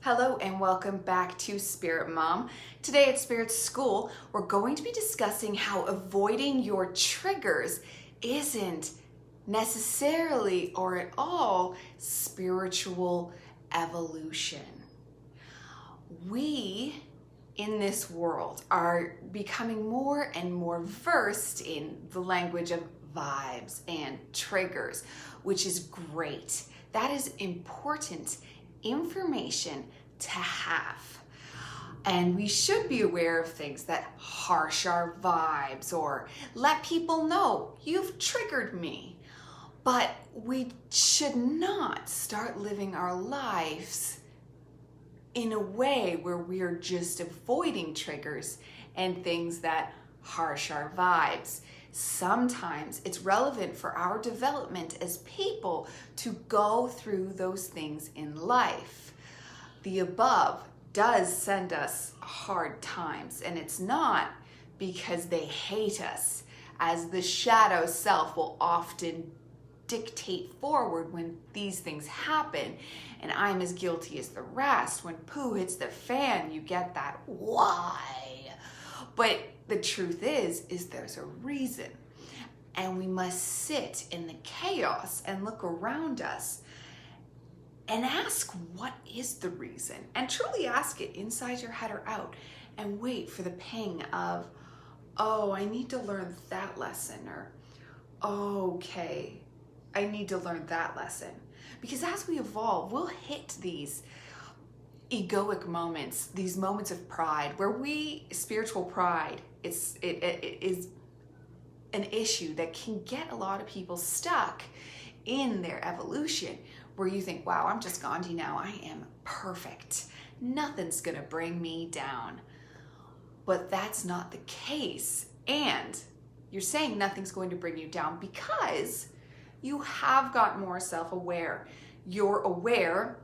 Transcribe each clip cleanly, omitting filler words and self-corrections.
Hello and welcome back to Spirit Mom. Today at Spirit School, we're going to be discussing how avoiding your triggers isn't necessarily or at all spiritual evolution. We in this world are becoming more and more versed in the language of vibes and triggers, which is great. That is important information to have. And we should be aware of things that harsh our vibes or let people know you've triggered me. But we should not start living our lives in a way where we are just avoiding triggers and things that harsh our vibes. Sometimes it's relevant for our development as people to go through those things in life. The above does send us hard times, and it's not because they hate us, as the shadow self will often dictate forward when these things happen, and I'm as guilty as the rest. When poo hits the fan, you get that why. But the truth is there's a reason, and we must sit in the chaos and look around us and ask, what is the reason? And truly ask it inside your head or out, and wait for the ping of, oh, I need to learn that lesson, or okay, I need to learn that lesson. Because as we evolve, we'll hit these egoic moments, these moments of pride, where spiritual pride, it is an issue that can get a lot of people stuck in their evolution, where you think, wow, I'm just Gandhi now, I am perfect. Nothing's gonna bring me down. But that's not the case. And you're saying nothing's going to bring you down because you have got more self-aware. You're aware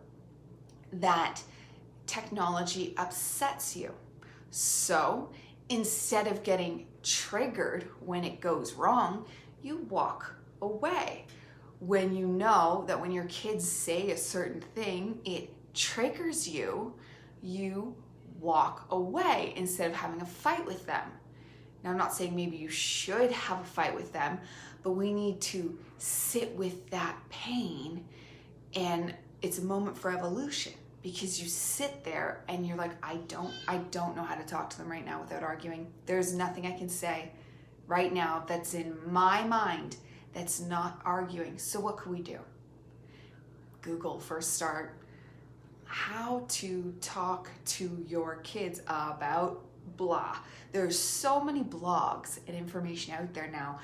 that technology upsets you. So instead of getting triggered when it goes wrong, you walk away. When you know that when your kids say a certain thing, it triggers you, you walk away instead of having a fight with them. Now, I'm not saying maybe you should have a fight with them, but we need to sit with that pain, and it's a moment for evolution, because you sit there and you're like, I don't know how to talk to them right now without arguing. There's nothing I can say right now that's in my mind that's not arguing. So what could we do? Google first start how to talk to your kids about blah. There's so many blogs and information out there now.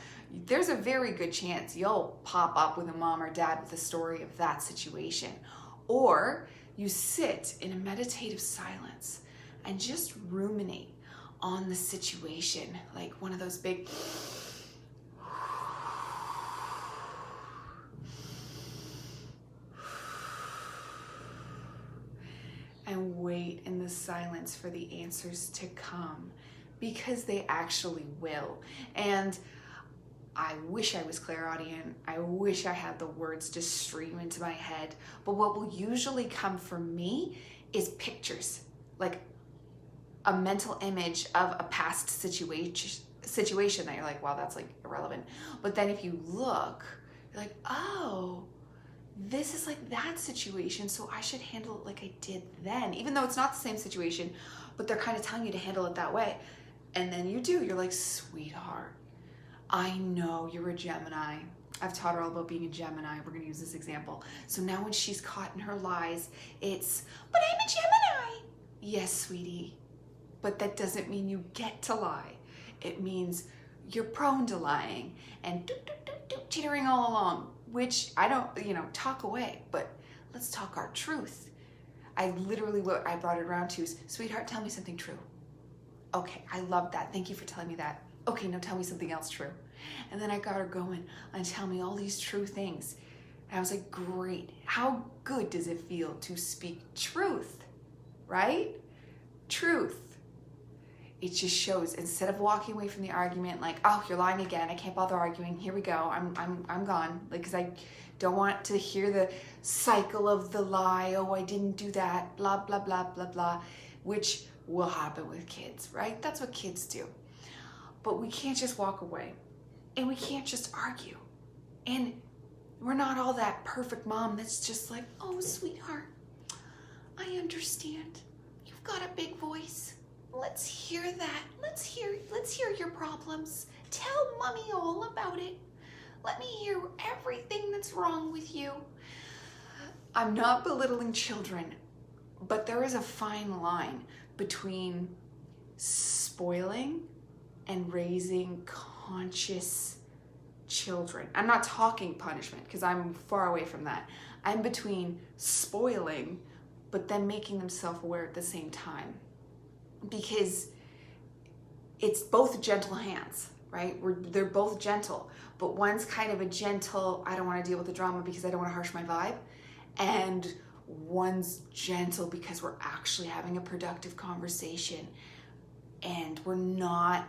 There's a very good chance you'll pop up with a mom or dad with a story of that situation. Or you sit in a meditative silence and just ruminate on the situation, like one of those big and wait in the silence for the answers to come, because they actually will. And I wish I was clairaudient. I wish I had the words to stream into my head. But what will usually come from me is pictures, like a mental image of a past situation that you're like, wow, that's like irrelevant. But then if you look, you're like, oh, this is like that situation, so I should handle it like I did then, even though it's not the same situation, but they're kind of telling you to handle it that way. And then you do, you're like, sweetheart, I know you're a Gemini. I've taught her all about being a Gemini. We're gonna use this example. So now when she's caught in her lies, it's, but I'm a Gemini. Yes, sweetie, but that doesn't mean you get to lie. It means you're prone to lying and teetering all along, which I don't, talk away, but let's talk our truth. What I brought it around to is, sweetheart, tell me something true. Okay, I love that. Thank you for telling me that. Okay, now tell me something else true. And then I got her going and tell me all these true things. And I was like, great. How good does it feel to speak truth, right? Truth. it just shows, instead of walking away from the argument like, oh, you're lying again, I can't bother arguing, here we go, I'm gone, like, because I don't want to hear the cycle of the lie, oh, I didn't do that, blah, blah, blah, blah, blah, which will happen with kids, right? That's what kids do. But we can't just walk away, and we can't just argue. And we're not all that perfect mom that's just like, oh, sweetheart, I understand. You've got a big voice. Let's hear that. Let's hear your problems. Tell mommy all about it. Let me hear everything that's wrong with you. I'm not belittling children, but there is a fine line between spoiling and raising conscious children. I'm not talking punishment because I'm far away from that. I'm between spoiling, but then making them self-aware at the same time. Because it's both gentle hands, right? They're both gentle, but one's kind of a gentle, I don't want to deal with the drama because I don't want to harsh my vibe. And one's gentle because we're actually having a productive conversation and we're not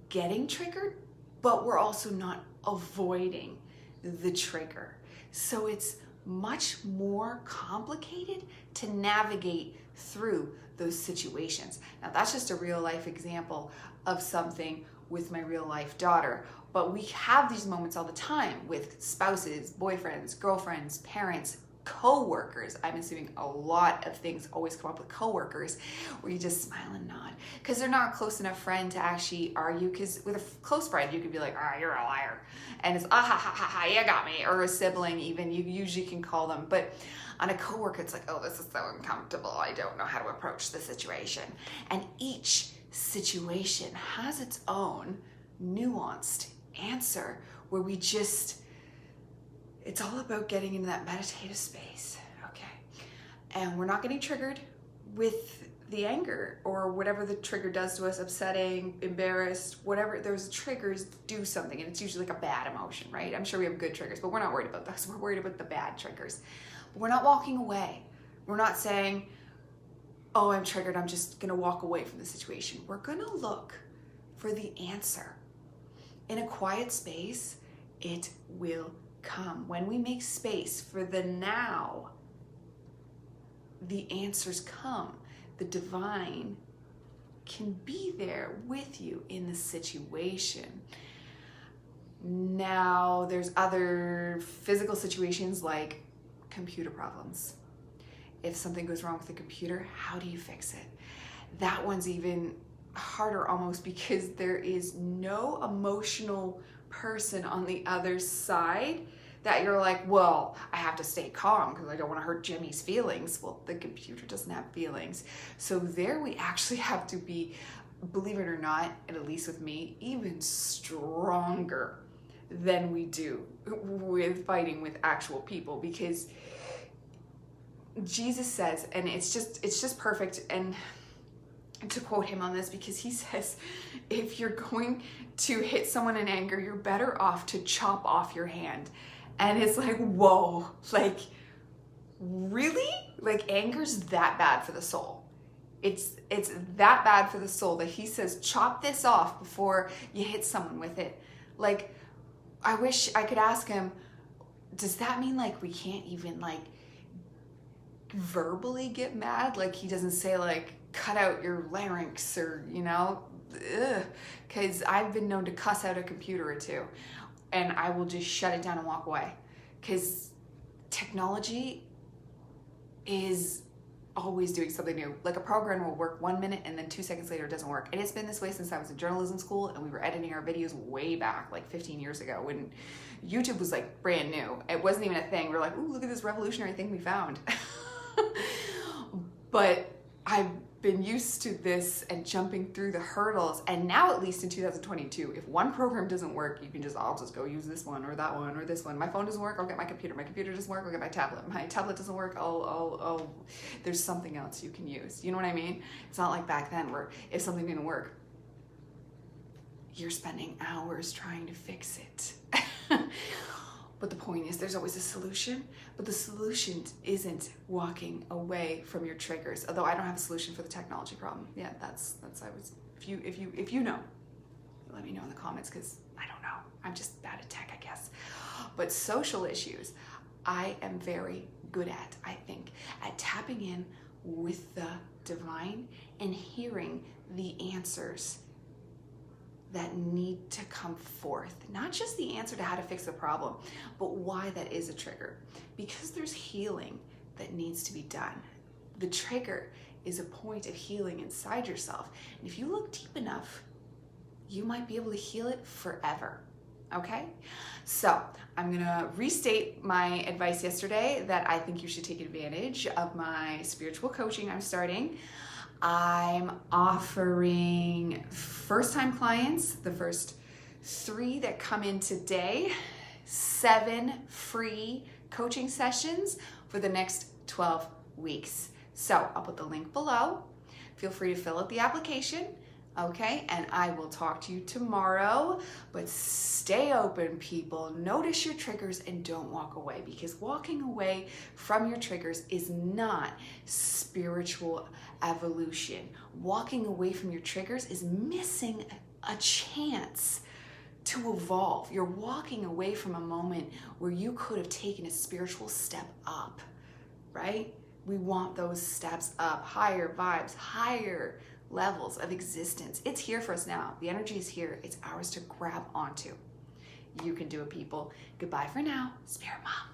getting triggered, but we're also not avoiding the trigger. So it's much more complicated to navigate through those situations. Now that's just a real life example of something with my real life daughter, but we have these moments all the time with spouses, boyfriends, girlfriends, parents, co-workers. I'm assuming a lot of things always come up with co-workers where you just smile and nod because they're not a close enough friend to actually argue, because with a close friend you could be like, ah, you're a liar, and it's ah ha ha ha ha, you got me, or a sibling even, you usually can call them. But on a coworker it's like, oh, this is so uncomfortable, I don't know how to approach the situation. And each situation has its own nuanced answer where we just, it's all about getting into that meditative space, okay? And we're not getting triggered with the anger or whatever the trigger does to us, upsetting, embarrassed, whatever, those triggers do something, and it's usually like a bad emotion, right? I'm sure we have good triggers, but we're not worried about those. We're worried about the bad triggers. But we're not walking away. We're not saying, oh, I'm triggered, I'm just gonna walk away from the situation. We're gonna look for the answer. In a quiet space, it will come. When we make space for the now, the answers come. The divine can be there with you in the situation. Now, there's other physical situations like computer problems. If something goes wrong with the computer, how do you fix it? That one's even harder almost because there is no emotional person on the other side that you're like, well, I have to stay calm because I don't want to hurt Jimmy's feelings. Well, the computer doesn't have feelings. So there we actually have to be, believe it or not, and at least with me, even stronger than we do with fighting with actual people, because Jesus says, and it's just perfect, and to quote him on this, because he says, if you're going to hit someone in anger, you're better off to chop off your hand. And it's like, whoa, like, really? Like, anger's that bad for the soul. It's that bad for the soul that he says, chop this off before you hit someone with it. Like, I wish I could ask him, does that mean like we can't even like verbally get mad? Like, he doesn't say like, cut out your larynx, or, you know, because I've been known to cuss out a computer or two, and I will just shut it down and walk away, because technology is always doing something new. Like, a program will work 1 minute and then 2 seconds later it doesn't work. And it's been this way since I was in journalism school and we were editing our videos way back, like 15 years ago, when YouTube was like brand new. It wasn't even a thing. We were like, ooh, look at this revolutionary thing we found. But I've been used to this and jumping through the hurdles. And now, at least in 2022, if one program doesn't work, you can just, I'll just go use this one or that one or this one. My phone doesn't work, I'll get my computer. My computer doesn't work, I'll get my tablet. My tablet doesn't work, there's something else you can use. You know what I mean? It's not like back then where if something didn't work, you're spending hours trying to fix it. But the point is, there's always a solution, but the solution isn't walking away from your triggers. Although I don't have a solution for the technology problem. Yeah, that's I was If you know, let me know in the comments, because I don't know. I'm just bad at tech, I guess. But social issues, I am very good at, I think, at tapping in with the divine and hearing the answers that need to come forth. Not just the answer to how to fix the problem, but why that is a trigger. Because there's healing that needs to be done. The trigger is a point of healing inside yourself. And if you look deep enough, you might be able to heal it forever. Okay? So I'm gonna restate my advice yesterday that I think you should take advantage of my spiritual coaching I'm starting. I'm offering first-time clients, the first 3 that come in today, 7 free coaching sessions for the next 12 weeks. So I'll put the link below. Feel free to fill out the application, okay? And I will talk to you tomorrow. But stay open, people. Notice your triggers and don't walk away, because walking away from your triggers is not spiritual evolution. Walking away from your triggers is missing a chance to evolve. You're walking away from a moment where you could have taken a spiritual step up, right? We want those steps up, higher vibes, higher levels of existence. It's here for us now. The energy is here. It's ours to grab onto. You can do it, people. Goodbye for now. Spirit Mom.